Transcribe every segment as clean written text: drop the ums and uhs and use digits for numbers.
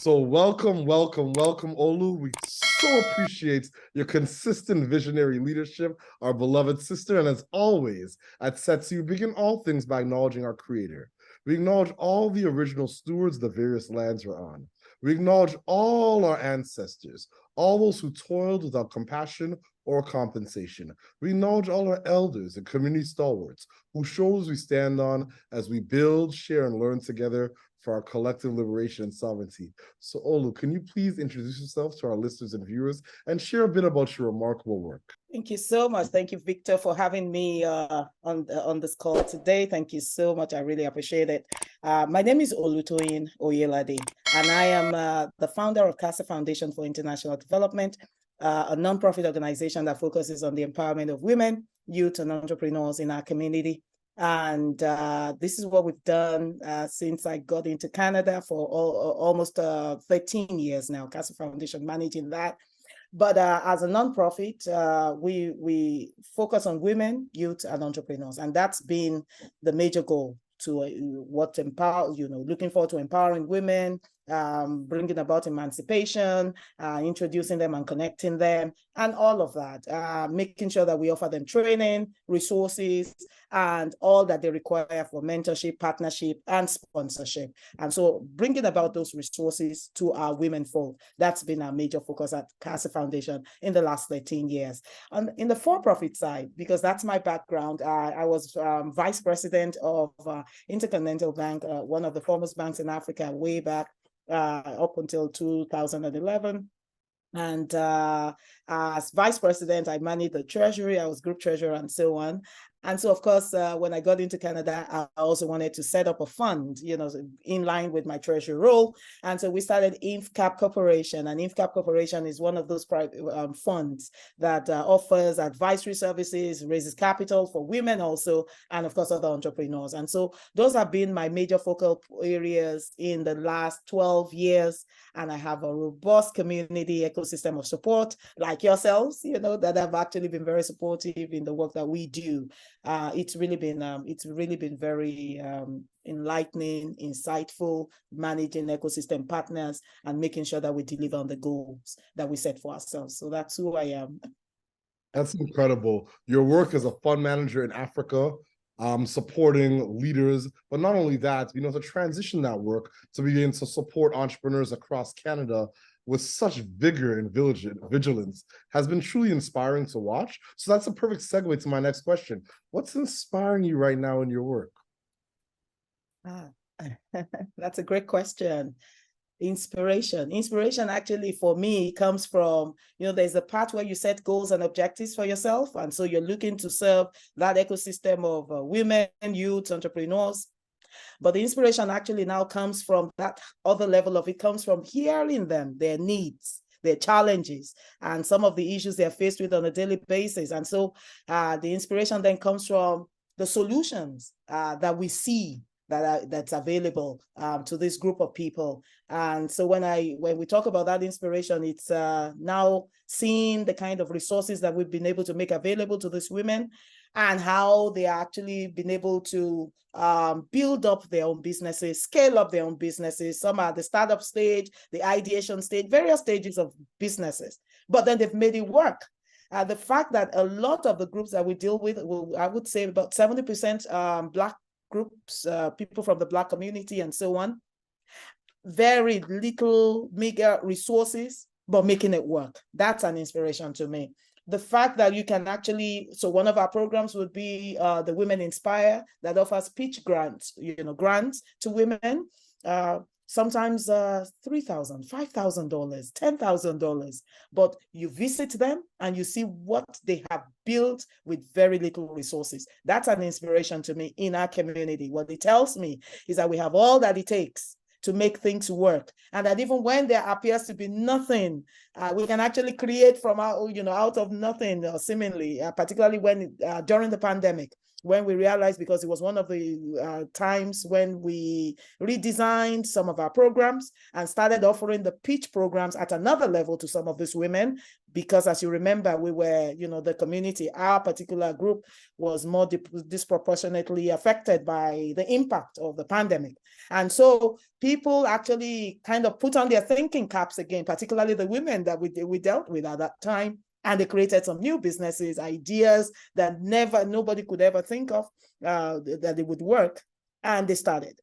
So welcome, Olu. We so appreciate your consistent visionary leadership, our beloved sister. And as always, at Setsu, we begin all things by acknowledging our creator. We acknowledge all the original stewards the various lands we're on. We acknowledge all our ancestors, all those who toiled without compassion or compensation. We acknowledge all our elders and community stalwarts whose shoulders we stand on as we build, share, and learn together for our collective liberation and sovereignty. So Olu, can you please introduce yourself to our listeners and viewers and share a bit about your remarkable work? Thank you so much. Thank you, Victor, for having me on this call today. Thank you so much. I really appreciate it. My name is Olutoyin Oyelade, and I am the founder of Casa Foundation for International Development, a nonprofit organization that focuses on the empowerment of women, youth, and entrepreneurs in our community. And this is what we've done since I got into Canada for almost 13 years now, Casa Foundation managing that. But as a nonprofit, we focus on women, youth, and entrepreneurs. And that's been the major goal to looking forward to empowering women, bringing about emancipation, introducing them and connecting them, and all of that, making sure that we offer them training, resources, and all that they require for mentorship, partnership, and sponsorship. And so bringing about those resources to our women folk, that's been our major focus at Casa Foundation in the last 13 years. In the for-profit side, because that's my background, I was vice president of Intercontinental Bank, one of the foremost banks in Africa way back up until 2011. And as vice president, I managed the treasury, I was group treasurer and so on. And so, of course, when I got into Canada, I also wanted to set up a fund, in line with my treasury role. And so we started InVcap Corporation. And InVcap Corporation is one of those funds that offers advisory services, raises capital for women also, and of course, other entrepreneurs. And so those have been my major focal areas in the last 12 years. And I have a robust community ecosystem of support like yourselves, that have actually been very supportive in the work that we do. It's really been very enlightening, insightful, managing ecosystem partners and making sure that we deliver on the goals that we set for ourselves. So that's who I am. That's incredible. Your work as a fund manager in Africa, supporting leaders, but not only that, to transition that work to begin to support entrepreneurs across Canada with such vigor and vigilance has been truly inspiring to watch. So that's a perfect segue to my next question. What's inspiring you right now in your work? That's a great question. Inspiration actually for me comes from, there's a part where you set goals and objectives for yourself. And so you're looking to serve that ecosystem of women, youth, entrepreneurs. But the inspiration actually now comes from that other level of it, comes from hearing them, their needs, their challenges, and some of the issues they're faced with on a daily basis. And so the inspiration then comes from the solutions that we see that's available to this group of people. And so when we talk about that inspiration, it's now seeing the kind of resources that we've been able to make available to these women and how they actually been able to build up their own businesses, scale up their own businesses. Some are at the startup stage, the ideation stage, various stages of businesses, but then they've made it work. The fact that a lot of the groups that we deal with, I would say about 70% Black groups, people from the Black community and so on, very little, meager resources, but making it work. That's an inspiration to me. The fact that you can actually, so one of our programs would be the Women Inspire that offers pitch grants, grants to women, sometimes $3,000, $5,000, $10,000, but you visit them and you see what they have built with very little resources. That's an inspiration to me in our community. What it tells me is that we have all that it takes to make things work, and that even when there appears to be nothing, we can actually create from out of nothing, seemingly, particularly when during the pandemic, when we realized, because it was one of the times when we redesigned some of our programs and started offering the pitch programs at another level to some of these women, because as you remember, we were, the community, our particular group was more disproportionately affected by the impact of the pandemic. And so people actually kind of put on their thinking caps again, particularly the women that we dealt with at that time. And they created some new businesses, ideas that nobody could ever think of that they would work. And they started.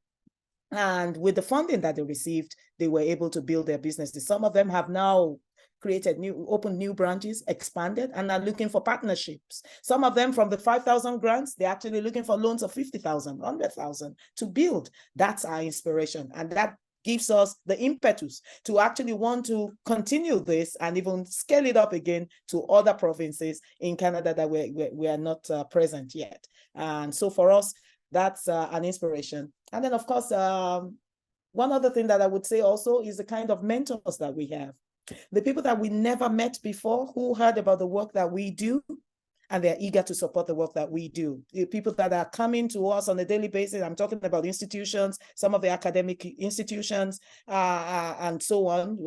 And with the funding that they received, they were able to build their businesses. Some of them have now opened new branches, expanded, and are looking for partnerships. Some of them, from the 5,000 grants, they're actually looking for loans of 50,000, 100,000 to build. That's our inspiration. And that gives us the impetus to actually want to continue this and even scale it up again to other provinces in Canada that we are not present yet. And so for us, that's an inspiration. And then, of course, one other thing that I would say also is the kind of mentors that we have. The people that we never met before who heard about the work that we do, and they're eager to support the work that we do. The people that are coming to us on a daily basis, I'm talking about institutions, some of the academic institutions, and so on,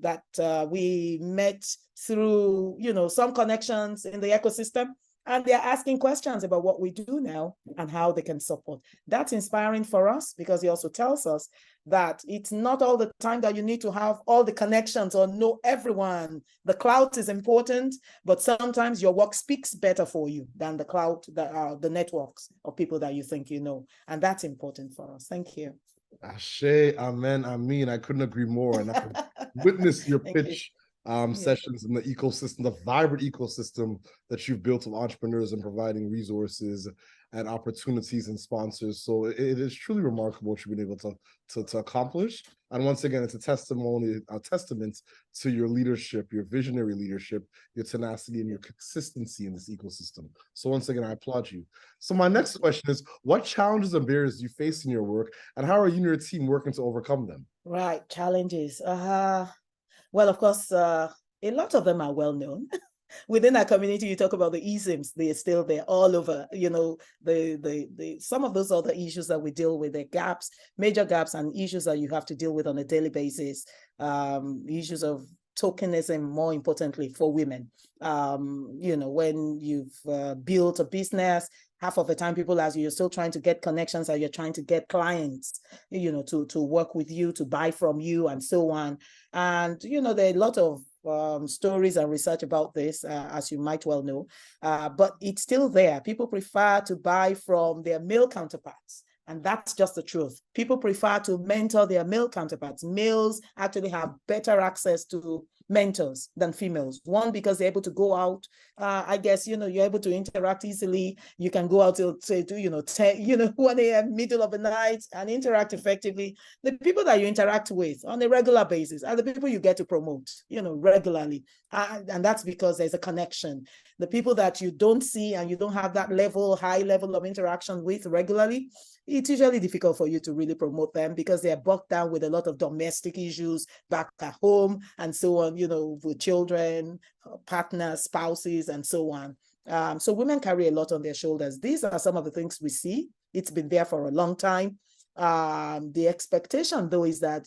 that we met through, some connections in the ecosystem. And they're asking questions about what we do now and how they can support. That's inspiring for us, because it also tells us that it's not all the time that you need to have all the connections or know everyone. The clout is important, but sometimes your work speaks better for you than the clout, the networks of people that you think you know. And that's important for us. Thank you. Ashe, amen, amen. I couldn't agree more. And I could witness your pitch sessions in the ecosystem, the vibrant ecosystem that you've built of entrepreneurs and providing resources and opportunities and sponsors. So it is truly remarkable what you've been able to accomplish. And once again, it's a testament to your leadership, your visionary leadership, your tenacity, and your consistency in this ecosystem. So once again, I applaud you. So my next question is, what challenges and barriers do you face in your work, and how are you and your team working to overcome them? Right, challenges. Well, of course, a lot of them are well known. Within our community, you talk about the isms, they're still there all over, some of those other issues that we deal with, the gaps, major gaps and issues that you have to deal with on a daily basis, issues of tokenism, more importantly for women. When you've built a business, half of the time people ask you, you're still trying to get connections, or you're trying to get clients, to work with you, to buy from you, and so on. And, there are a lot of stories and research about this, as you might well know, but it's still there. People prefer to buy from their male counterparts. And that's just the truth. People prefer to mentor their male counterparts. Males actually have better access to mentors than females. One, because they're able to go out. I guess, you're able to interact easily. You can go out till, say, 1 a.m., middle of the night, and interact effectively. The people that you interact with on a regular basis are the people you get to promote, regularly. And that's because there's a connection. The people that you don't see and you don't have that high level of interaction with regularly, it's usually difficult for you to really promote them, because they're bogged down with a lot of domestic issues back at home and so on, with children, partners, spouses, and so on. So women carry a lot on their shoulders. These are some of the things we see. It's been there for a long time. The expectation, though, is that,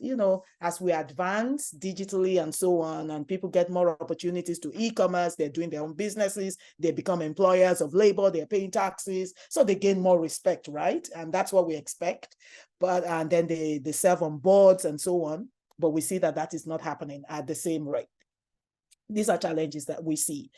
as we advance digitally and so on, and people get more opportunities to e-commerce, they're doing their own businesses, they become employers of labor, they're paying taxes, so they gain more respect, right? And that's what we expect. And then they serve on boards and so on. But we see that is not happening at the same rate. These are challenges that we see.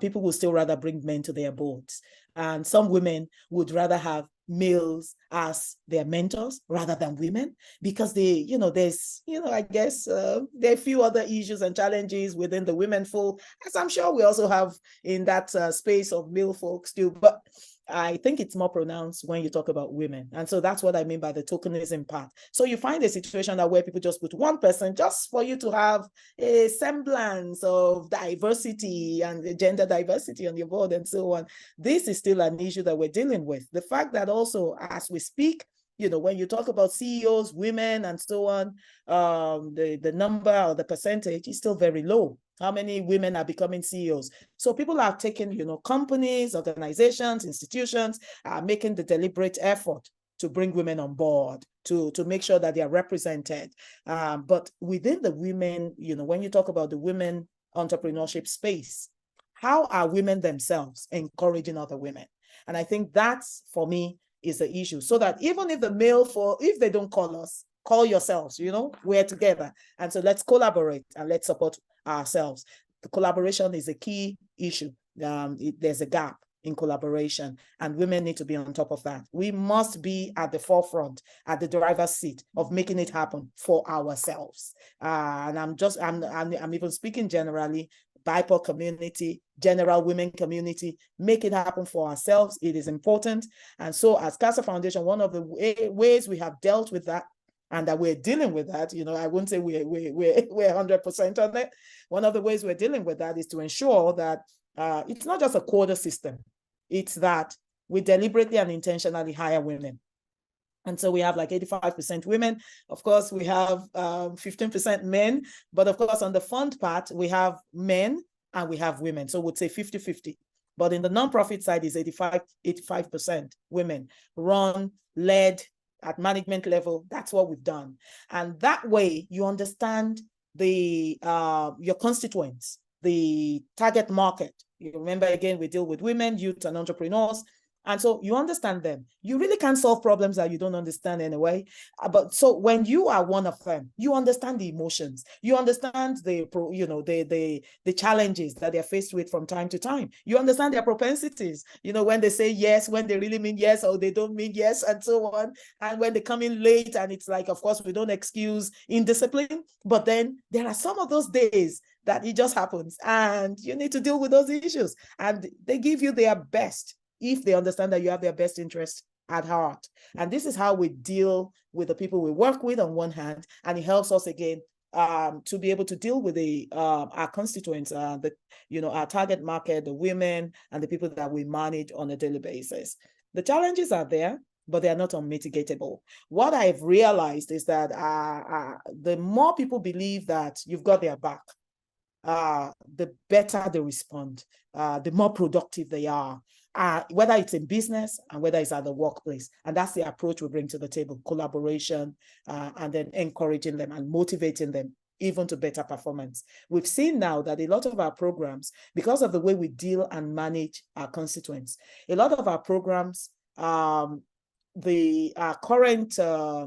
People will still rather bring men to their boards. And some women would rather have males as their mentors rather than women, because there's, I guess there are a few other issues and challenges within the women folk, as I'm sure we also have in that space of male folks too. But I think it's more pronounced when you talk about women. And so that's what I mean by the tokenism part. So you find a situation where people just put one person just for you to have a semblance of diversity and gender diversity on your board and so on. This is still an issue that we're dealing with. The fact that also, as we speak, when you talk about CEOs, women, and so on, the number or the percentage is still very low. How many women are becoming CEOs? So people are taking, companies, organizations, institutions are making the deliberate effort to bring women on board, to make sure that they are represented. But within the women, when you talk about the women entrepreneurship space, how are women themselves encouraging other women? And I think that's, for me, is the issue. So that even if if they don't call us, call yourselves, we're together. And so let's collaborate and let's support ourselves. The collaboration is a key issue. There's a gap in collaboration, and women need to be on top of that. We must be at the forefront, at the driver's seat of making it happen for ourselves. And I'm even speaking generally, BIPOC community, general women community, make it happen for ourselves. It is important. And so as Casa Foundation, one of the ways we have dealt with that, and that we're dealing with that, I wouldn't say we're 100% on it. One of the ways we're dealing with that is to ensure that it's not just a quota system. It's that we deliberately and intentionally hire women. And so we have like 85% women. Of course, we have 15% men. But of course, on the fund part, we have men and we have women. So we'd say 50-50. But in the nonprofit side is 85% women, run, led, at management level. That's what we've done. And that way you understand your constituents, the target market. You remember, again, we deal with women, youth, and entrepreneurs. And so you understand them. You really can't solve problems that you don't understand anyway. But so when you are one of them, you understand the emotions. You understand the challenges that they're faced with from time to time. You understand their propensities. When they say yes, when they really mean yes, or they don't mean yes, and so on. And when they come in late, and it's like, of course, we don't excuse indiscipline. But then there are some of those days that it just happens, and you need to deal with those issues. And they give you their best, if they understand that you have their best interest at heart. And this is how we deal with the people we work with on one hand, and it helps us, again, to be able to deal with our constituents, our target market, the women, and the people that we manage on a daily basis. The challenges are there, but they are not unmitigatable. What I've realized is that the more people believe that you've got their back, the better they respond, the more productive they are, whether it's in business and whether it's at the workplace. And that's the approach we bring to the table: collaboration, and then encouraging them and motivating them even to better performance. We've seen now that a lot of our programs, because of the way we deal and manage our constituents, a lot of our programs, the current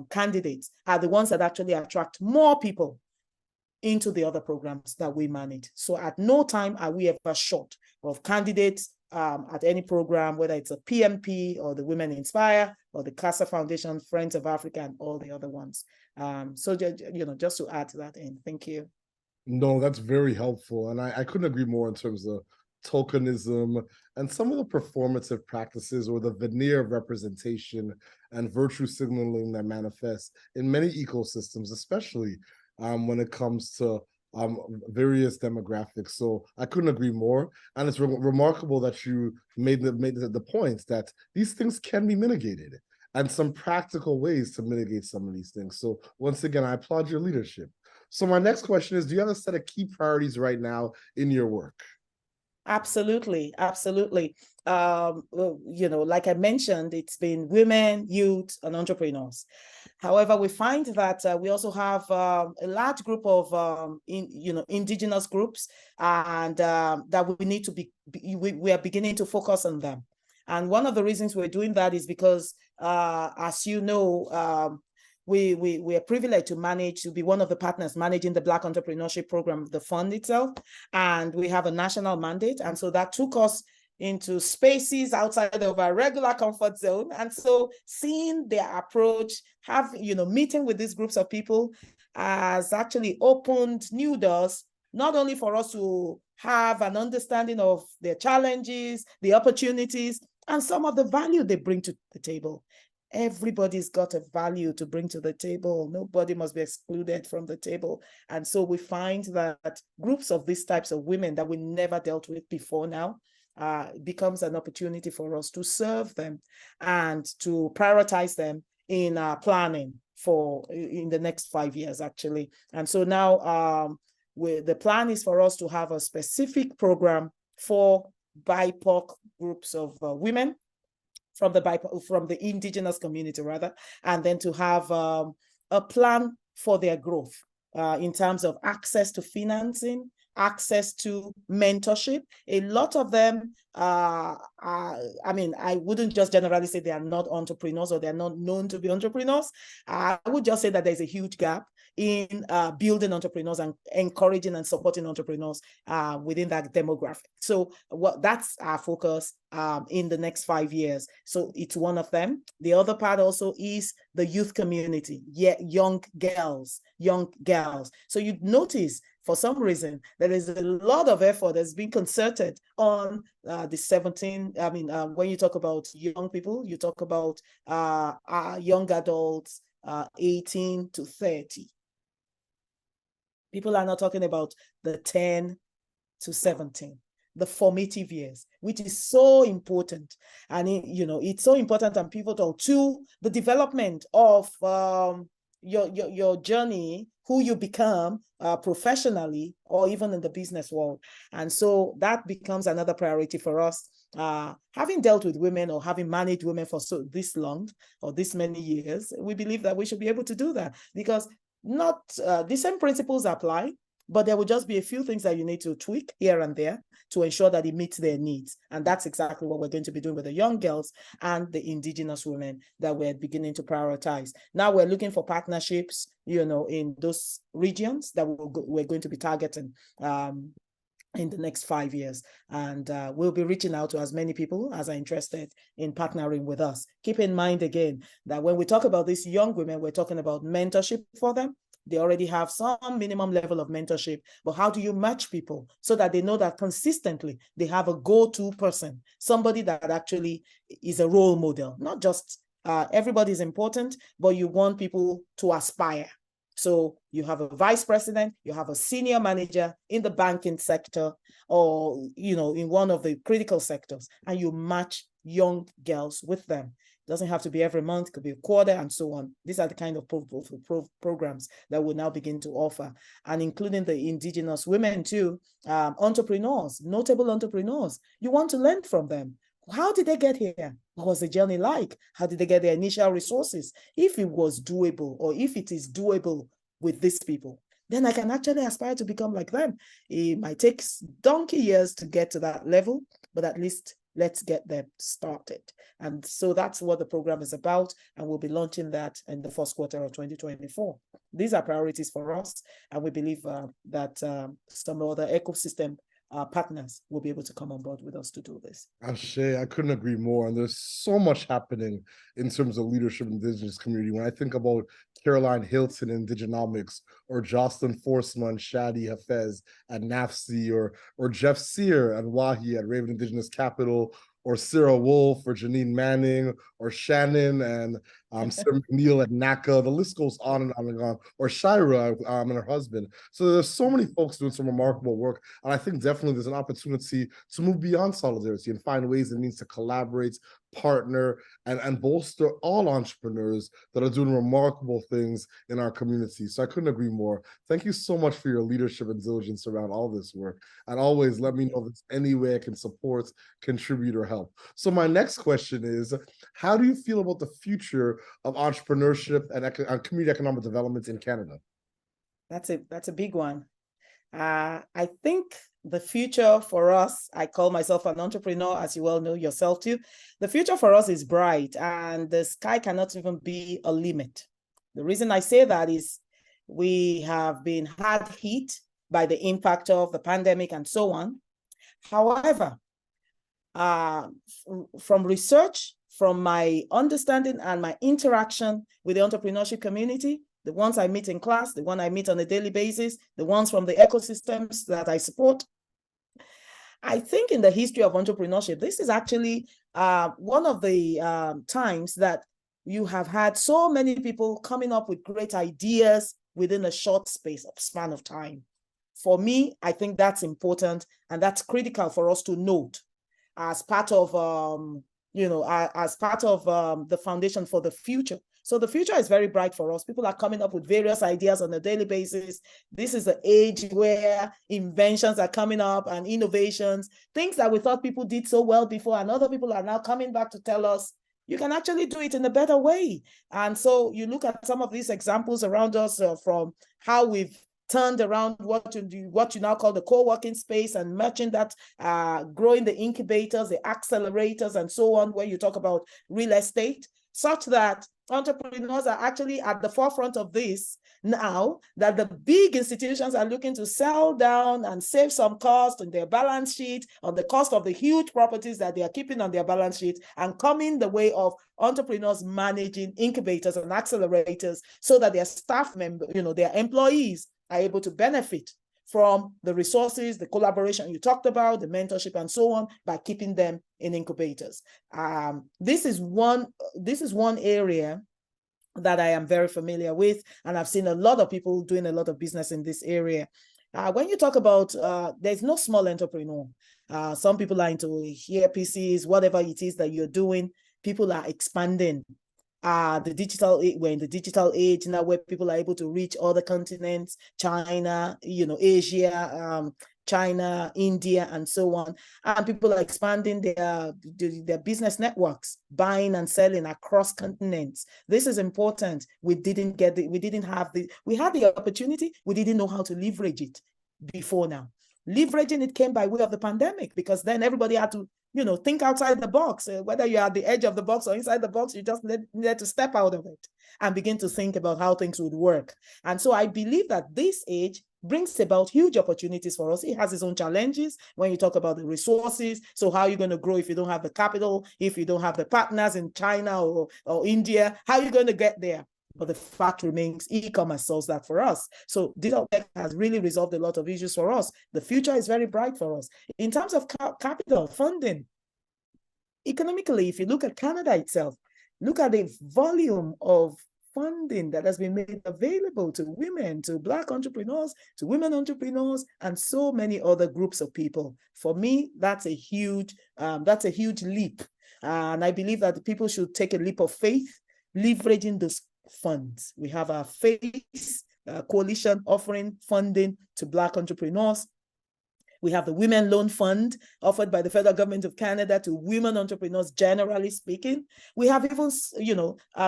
candidates are the ones that actually attract more people into the other programs that we manage. So at no time are we ever short of candidates at any program, whether it's a PMP or the Women Inspire or the Casa Foundation, Friends of Africa, and all the other ones. So, just to add to that in. Thank you. No, that's very helpful. And I couldn't agree more in terms of tokenism and some of the performative practices or the veneer of representation and virtue signaling that manifests in many ecosystems, especially when it comes to various demographics. So I couldn't agree more. And it's remarkable that you made the point that these things can be mitigated and some practical ways to mitigate some of these things. So once again, I applaud your leadership. So my next question is, do you have a set of key priorities right now in your work? Absolutely, absolutely. Like I mentioned, it's been women, youth, and entrepreneurs. However, we find that we also have a large group of indigenous groups, and that we need to we are beginning to focus on them. And one of the reasons we're doing that is because, as you know, we are privileged to be one of the partners managing the Black Entrepreneurship Program, the fund itself, and we have a national mandate. And so that took us into spaces outside of our regular comfort zone. And so seeing their approach, meeting with these groups of people has actually opened new doors, not only for us to have an understanding of their challenges, the opportunities, and some of the value they bring to the table. Everybody's got a value to bring to the table. Nobody must be excluded from the table. And so we find that groups of these types of women that we never dealt with before now becomes an opportunity for us to serve them and to prioritize them in planning in the next 5 years, actually. And so now the plan is for us to have a specific program for BIPOC groups of women from the indigenous community rather, and then to have a plan for their growth in terms of access to financing, access to mentorship. A lot of them I mean, I wouldn't just generally say they are not entrepreneurs or they're not known to be entrepreneurs. I would just say that there's a huge gap in building entrepreneurs and encouraging and supporting entrepreneurs within that demographic. So that's our focus in the next 5 years. So it's one of them. The other part also is the youth community, young girls. So you'd notice for some reason, there is a lot of effort that's been concerted on the 17. I mean, when you talk about young people, you talk about young adults, 18 to 30. People are not talking about the 10 to 17, the formative years, which is so important. And, it's so important and pivotal to the development of your journey, who you become professionally or even in the business world. And so that becomes another priority for us. Having dealt with women or having managed women for this long or this many years, we believe that we should be able to do that, because not the same principles apply, but there will just be a few things that you need to tweak here and there to ensure that it meets their needs. And that's exactly what we're going to be doing with the young girls and the indigenous women that we're beginning to prioritize. Now we're looking for partnerships, in those regions that we're going to be targeting in the next 5 years. And we'll be reaching out to as many people as are interested in partnering with us. Keep in mind again, that when we talk about these young women, we're talking about mentorship for them. They already have some minimum level of mentorship, but how do you match people so that they know that consistently they have a go-to person, somebody that actually is a role model? Not just everybody is important, but you want people to aspire. So you have a vice president, you have a senior manager in the banking sector or, in one of the critical sectors, and you match young girls with them. It doesn't have to be every month, it could be a quarter and so on. These are the kind of programs that we'll now begin to offer, and including the indigenous women too, entrepreneurs, notable entrepreneurs. You want to learn from them. How did they get here? What was the journey like? How did they get their initial resources? If it was doable, or if it is doable with these people, then I can actually aspire to become like them. It might take donkey years to get to that level, but at least let's get them started. And so that's what the program is about. And we'll be launching that in the first quarter of 2024. These are priorities for us. And we believe that some other ecosystem partners will be able to come on board with us to do this. Ashe, I couldn't agree more. And there's so much happening in terms of leadership in the indigenous community. When I think about Caroline Hilton in Indigenomics, or Jocelyn Forsman, Shadi Hafez at NAFC, or Jeff Sear and Wahi at Raven Indigenous Capital, or Sarah Wolf, or Janine Manning, or Shannon and Sarah McNeil at NACA. The list goes on and on and on. Or Shira and her husband. So there's so many folks doing some remarkable work. And I think definitely there's an opportunity to move beyond solidarity and find ways it means to collaborate, partner, and bolster all entrepreneurs that are doing remarkable things in our community. So I couldn't agree more. Thank you so much for your leadership and diligence around all this work. And always let me know if there's any way I can support, contribute, or help. So my next question is, how do you feel about the future of entrepreneurship and community economic development in Canada? That's a big one. I think the future for us, I call myself an entrepreneur, as you well know yourself too. The future for us is bright, and the sky cannot even be a limit. The reason I say that is we have been hard hit by the impact of the pandemic and so on. However, from research, from my understanding and my interaction with the entrepreneurship community, the ones I meet in class, the one I meet on a daily basis, the ones from the ecosystems that I support, I think in the history of entrepreneurship, this is actually one of the times that you have had so many people coming up with great ideas within a short span of time. For me, I think that's important, and that's critical for us to note as part of as part of the foundation for the future. So the future is very bright for us. People are coming up with various ideas on a daily basis. This is the age where inventions are coming up and innovations, things that we thought people did so well before, and other people are now coming back to tell us, you can actually do it in a better way. And so you look at some of these examples around us from how we've turned around what you now call the co-working space and matching that, growing the incubators, the accelerators, and so on, where you talk about real estate, such that entrepreneurs are actually at the forefront of this now, that the big institutions are looking to sell down and save some cost on their balance sheet, on the cost of the huge properties that they are keeping on their balance sheet, and coming the way of entrepreneurs managing incubators and accelerators so that their staff members, their employees are able to benefit from the resources, the collaboration you talked about, the mentorship, and so on, by keeping them in incubators. This is one area that I am very familiar with, and I've seen a lot of people doing a lot of business in this area. When you talk about, there's no small entrepreneur. Some people are into earpieces, whatever it is that you're doing, people are expanding. We're in the digital age now, where people are able to reach other continents, China, Asia, China, India, and so on. And people are expanding their business networks, buying and selling across continents. This is important. We had the opportunity, we didn't know how to leverage it before now. Leveraging it came by way of the pandemic, because then everybody had to think outside the box. Whether you're at the edge of the box or inside the box, you just need to step out of it and begin to think about how things would work. And so I believe that this age brings about huge opportunities for us. It has its own challenges when you talk about the resources. So how are you going to grow if you don't have the capital, if you don't have the partners in China or India? How are you going to get there? But the fact remains, e-commerce solves that for us. So digital tech has really resolved a lot of issues for us. The future is very bright for us. In terms of capital funding, economically, if you look at Canada itself, look at the volume of funding that has been made available to women, to Black entrepreneurs, to women entrepreneurs, and so many other groups of people. For me, that's a huge leap. And I believe that people should take a leap of faith, leveraging those funds. We have our FACE coalition offering funding to Black entrepreneurs. We have the Women Loan Fund offered by the federal government of Canada to women entrepreneurs, generally speaking. We have even,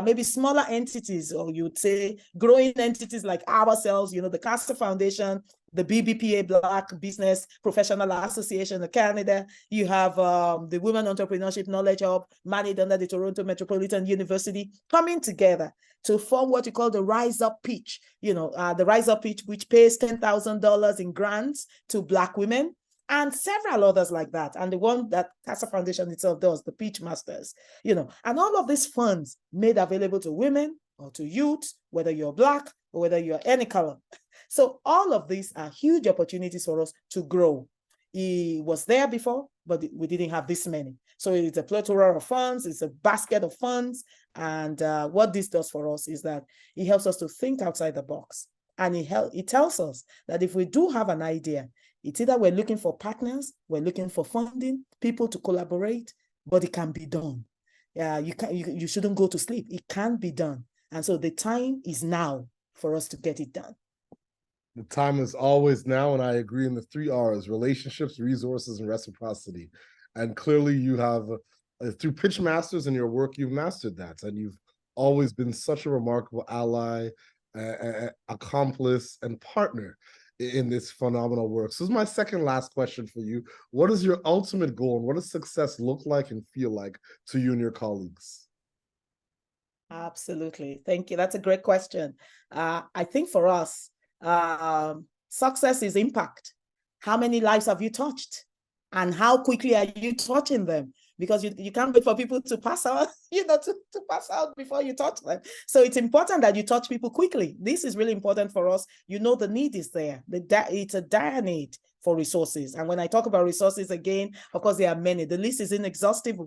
maybe smaller entities, or you'd say growing entities like ourselves, the Casa Foundation, the BBPA, Black Business Professional Association of Canada. You have the Women Entrepreneurship Knowledge Hub, managed under the Toronto Metropolitan University, coming together to form what you call the Rise Up Pitch. The Rise Up Pitch, which pays $10,000 in grants to Black women, and several others like that. And the one that Casa Foundation itself does, the Pitch Masters, and all of these funds made available to women or to youth, whether you're Black or whether you're any color. So all of these are huge opportunities for us to grow. It was there before, but we didn't have this many. So it's a plethora of funds, it's a basket of funds. And what this does for us is that it helps us to think outside the box. And it tells us that if we do have an idea, it's either we're looking for partners, we're looking for funding, people to collaborate, but it can be done. You shouldn't go to sleep. It can be done. And so the time is now for us to get it done. The time is always now, and I agree in the 3 R's: relationships, resources, and reciprocity. And clearly you have, through Pitch Masters and your work, you've mastered that. And you've always been such a remarkable ally, accomplice, and partner in this phenomenal work. So this is my second last question for you. What is your ultimate goal, and what does success look like and feel like to you and your colleagues? Absolutely. Thank you. That's a great question. I think for us, success is impact. How many lives have you touched? And how quickly are you touching them? Because you can't wait for people to pass out, to pass out before you touch them. So it's important that you touch people quickly. This is really important for us. The need is there. It's a dire need for resources. And when I talk about resources, again, of course, there are many. The list is inexhaustive,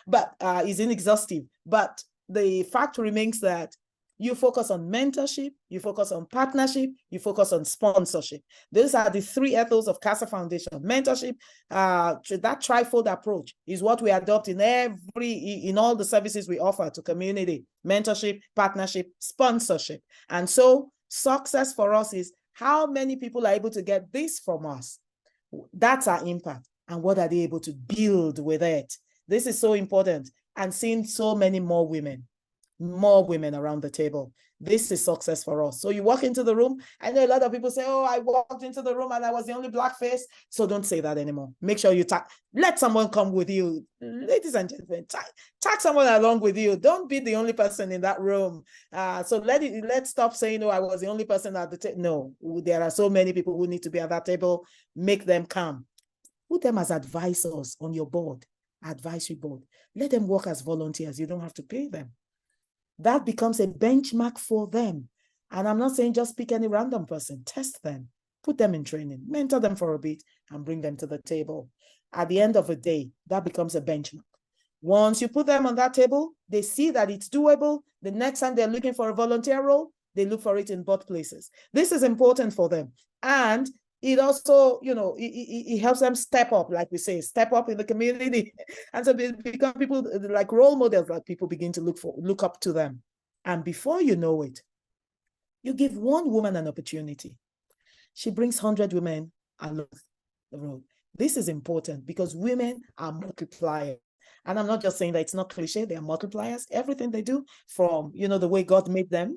but the fact remains that You focus on mentorship, you focus on partnership, you focus on sponsorship. Those are the three ethos of Casa Foundation. Mentorship, that trifold approach is what we adopt in all the services we offer to community: mentorship, partnership, sponsorship. And so success for us is how many people are able to get this from us. That's our impact. And what are they able to build with it? This is so important. And seeing so many more women around the table. This is success for us. So you walk into the room. I know a lot of people say, oh, I walked into the room and I was the only black face. So don't say that anymore. Make sure you let someone come with you. Ladies and gentlemen, tag someone along with you. Don't be the only person in that room. So let's stop saying, oh, I was the only person at the table. No, there are so many people who need to be at that table. Make them come. Put them as advisors on your board, advisory board. Let them work as volunteers. You don't have to pay them. That becomes a benchmark for them. And I'm not saying just pick any random person. Test them, put them in training, mentor them for a bit, and bring them to the table. At the end of the day, that becomes a benchmark. Once you put them on that table, they see that it's doable. The next time they're looking for a volunteer role, they look for it in both places. This is important for them. And it also, it helps them step up, like we say, step up in the community. And so they become people like role models, like people begin to look up to them. And before you know it, you give one woman an opportunity. She brings 100 women along the road. This is important because women are multipliers. And I'm not just saying that it's not cliche, they are multipliers. Everything they do, from, the way God made them,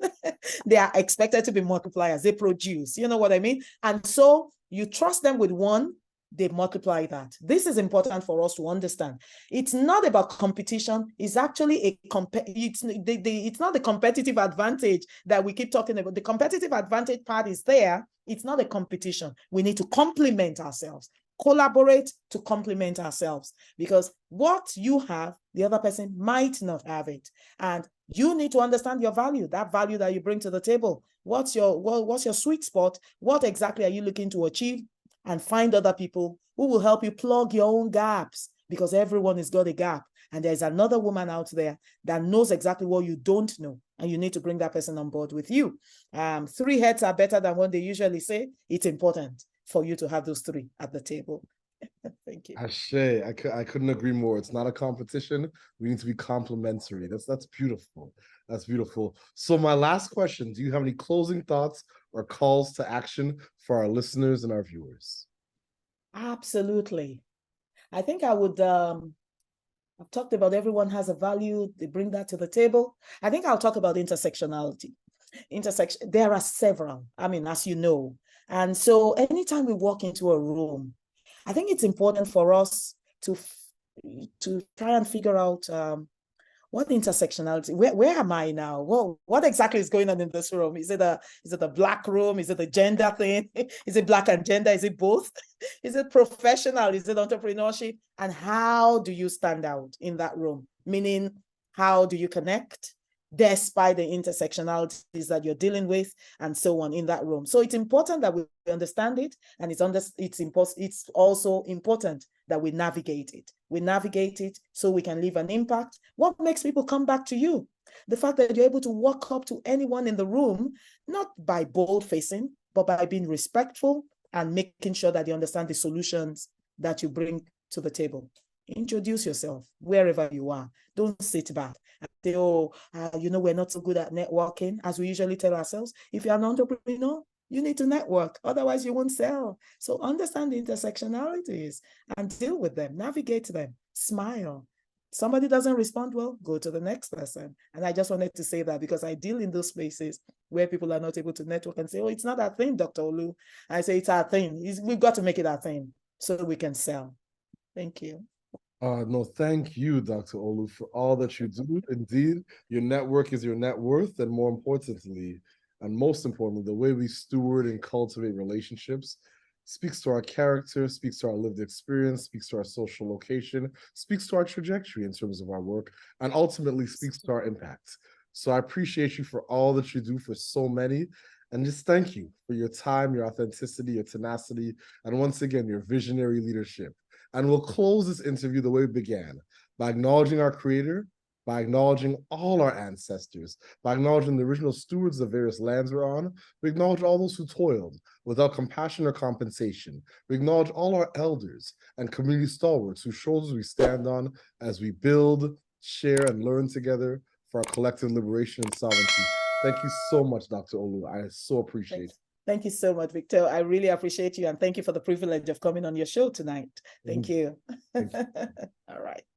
they are expected to be multipliers. They produce, you know what I mean? And so you trust them with one, they multiply that. This is important for us to understand. It's not about competition. It's actually it's not the competitive advantage that we keep talking about. The competitive advantage part is there. It's not a competition. We need to complement ourselves. Collaborate to complement ourselves, because what you have, the other person might not have it. And you need to understand your value, that value that you bring to the table. What's your sweet spot? What exactly are you looking to achieve? And find other people who will help you plug your own gaps, because everyone has got a gap. And there's another woman out there that knows exactly what you don't know. And you need to bring that person on board with you. 3 heads are better than one, they usually say. It's important for you to have those 3 at the table. Thank you. Ashe, I couldn't agree more. It's not a competition. We need to be complementary. That's beautiful. That's beautiful. So my last question, do you have any closing thoughts or calls to action for our listeners and our viewers? Absolutely. I think I would, I've talked about everyone has a value. They bring that to the table. I think I'll talk about intersectionality. There are several, as you know. And so anytime we walk into a room, I think it's important for us to try and figure out what intersectionality, where am I now? What exactly is going on in this room? Is it a black room? Is it a gender thing? Is it black and gender? Is it both? Is it professional? Is it entrepreneurship? And how do you stand out in that room? Meaning, how do you connect despite the intersectionalities that you're dealing with, and so on in that room? So it's important that we understand it, and it's also important that we navigate it. We navigate it so we can leave an impact. What makes people come back to you? The fact that you're able to walk up to anyone in the room, not by bold facing, but by being respectful and making sure that you understand the solutions that you bring to the table. Introduce yourself wherever you are. Don't sit back and say, we're not so good at networking, as we usually tell ourselves. If you're an entrepreneur, you need to network, otherwise you won't sell. So understand the intersectionalities and deal with them, navigate them, smile. Somebody doesn't respond well, go to the next person. And I just wanted to say that because I deal in those spaces where people are not able to network and say, oh, it's not our thing, Dr. Olu. I say, it's our thing. We've got to make it our thing so we can sell. Thank you. No, thank you, Dr. Olu, for all that you do. Indeed, your network is your net worth, and most importantly, the way we steward and cultivate relationships speaks to our character, speaks to our lived experience, speaks to our social location, speaks to our trajectory in terms of our work, and ultimately speaks to our impact. So I appreciate you for all that you do for so many, and just thank you for your time, your authenticity, your tenacity, and once again, your visionary leadership. And we'll close this interview the way we began, by acknowledging our creator, by acknowledging all our ancestors, by acknowledging the original stewards of various lands we're on. We acknowledge all those who toiled without compassion or compensation. We acknowledge all our elders and community stalwarts whose shoulders we stand on as we build, share, and learn together for our collective liberation and sovereignty. Thank you so much, Dr. Olu. I so appreciate it. Thank you so much, Victor. I really appreciate you, and thank you for the privilege of coming on your show tonight. Thank you. Thank you. All right.